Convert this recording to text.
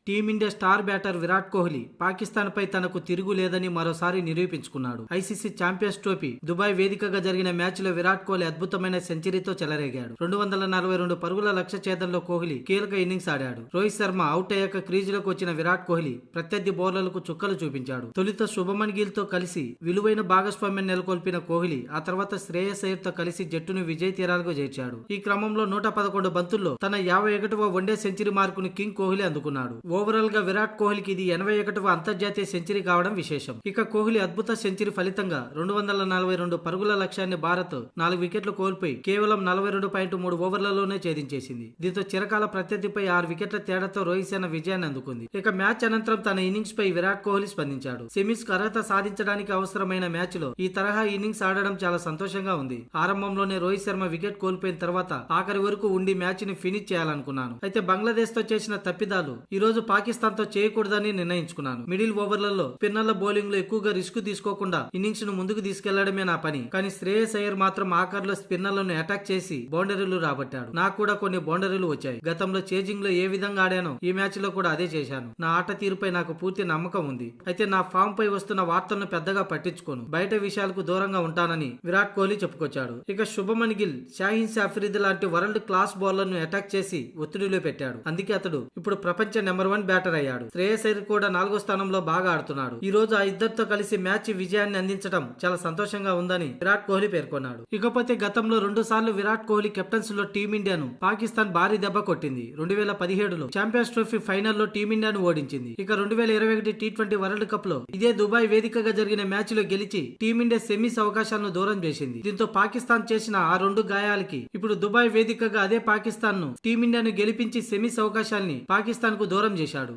Team India star batter Virat Kohli Pakistan పై తనకు తిరుగు లేదని మరోసారి నిరూపించుకున్నాడు. ఐసీసీ ఛాంపియన్స్ ట్రోఫీ దుబాయ్ వేదికగా జరిగిన మ్యాచ్ లో విరాట్ కోహ్లీ అద్భుతమైన సెంచరీతో చెలరేగాడు. 242 పరుగుల లక్ష్య ఛేదనలో కోహ్లీ కీలక ఇన్నింగ్స్ ఆడాడు. రోహిత్ శర్మ అవుట్ అయ్యాక క్రీజులోకి వచ్చిన విరాట్ కోహ్లీ ప్రత్యర్థి బౌలర్లకు చుక్కలు చూపించాడు. తొలుత శుభమన్ గిల్ తో కలిసి విలువైన భాగస్వామ్యం నెలకొల్పిన కోహ్లీ ఆ తర్వాత శ్రేయస్ అయ్యర్ తో కలిసి జట్టును విజయ తీరాలకు చేర్చాడు. ఈ క్రమంలో 111 బంతుల్లో తన 51వ వన్డే సెంచరీ మార్కును కింగ్ కోహ్లీ అందుకున్నాడు. ఓవరాల్ గా విరాట్ కోహ్లీకి ఇది 81వ అంతర్జాతీయ సెంచరీ కావడం విశేషం. ఇక కోహ్లీ అద్భుత సెంచరీ ఫలితంగా 242 పరుగుల లక్ష్యాన్ని భారత్ 4 వికెట్లు కోల్పోయి కేవలం 42.3 ఓవర్లలోనే ఛేదించేసింది. దీంతో చిరకాల ప్రత్యర్థిపై 6 వికెట్ల తేడాతో రోహిత్ శర్మ విజయాన్ని అందుకుంది. ఇక మ్యాచ్ అనంతరం తన ఇన్నింగ్స్ పై విరాట్ కోహ్లీ స్పందించాడు. సెమీస్ కు అర్హత సాధించడానికి అవసరమైన మ్యాచ్ లో ఈ తరహా ఇన్నింగ్స్ ఆడడం చాలా సంతోషంగా ఉంది. ఆరంభంలోనే రోహిత్ శర్మ వికెట్ కోల్పోయిన తర్వాత ఆఖరి వరకు ఉండి మ్యాచ్ ని ఫినిష్ చేయాలనుకున్నాను. అయితే బంగ్లాదేశ్ తో చేసిన తప్పిదాలు ఈ రోజు పాకిస్తాన్ తో చేయకూడదని నిర్ణయించుకున్నాను. మిడిల్ ఓవర్లలో స్పిన్నర్ల బౌలింగ్ లో ఎక్కువగా రిస్క్ తీసుకోకుండా ఇన్నింగ్స్ ను ముందుకు తీసుకెళ్లడమే నా పని. కానీ శ్రేయస్ అయ్యర్ మాత్రం ఆఖర్లో స్పిన్నర్లను అటాక్ చేసి బౌండరీలు రాబట్టాడు. నాకు కూడా కొన్ని బౌండరీలు వచ్చాయి. గతంలో చేజింగ్ లో ఏ విధంగా ఆడానో ఈ మ్యాచ్ లో కూడా అదే చేశాను. నా ఆట తీరుపై నాకు పూర్తి నమ్మకం ఉంది. అయితే నా ఫామ్ పై వస్తున్న వార్తలను పెద్దగా పట్టించుకోను. బయట విషయాలకు దూరంగా ఉంటానని విరాట్ కోహ్లీ చెప్పుకొచ్చాడు. ఇక శుభమన్ గిల్, షాహీన్ అఫ్రిది లాంటి వరల్డ్ క్లాస్ బౌలర్లను అటాక్ చేసి ఒత్తిడిలో పెట్టాడు. అందుకే అతడు ఇప్పుడు ప్రపంచ నెంబర్ 1 బ్యాటర్ అయ్యాడు. శ్రేయస్ అయ్యర్ కూడా 4వ స్థానంలో బాగా ఆడుతున్నాడు. ఈ రోజు ఆ ఇద్దరితో కలిసి మ్యాచ్ విజయాన్ని అందించడం చాలా సంతోషంగా ఉందని విరాట్ కోహ్లీ పేర్కొన్నాడు. ఇకపోతే గతంలో 2 సార్లు విరాట్ కోహ్లీ కెప్టెన్స్ లో టీమిండియాను పాకిస్తాన్ భారీ దెబ్బ కొట్టింది. 2017లో ఛాంపియన్స్ ట్రోఫీ ఫైనల్ లో టీమిండియాను ఓడించింది. ఇక 2021 టీ20 వరల్డ్ కప్ లో ఇదే దుబాయ్ వేదికగా జరిగిన మ్యాచ్ లో గెలిచి టీమిండియా సెమీస్ అవకాశాలను దూరం చేసింది. దీంతో పాకిస్తాన్ చేసిన ఆ 2 గాయాలకి ఇప్పుడు దుబాయ్ వేదికగా అదే పాకిస్తాన్ ను టీమిండియాను గెలిపించి సెమీస్ అవకాశాన్ని పాకిస్తాన్ కు దూరం చేశాడు.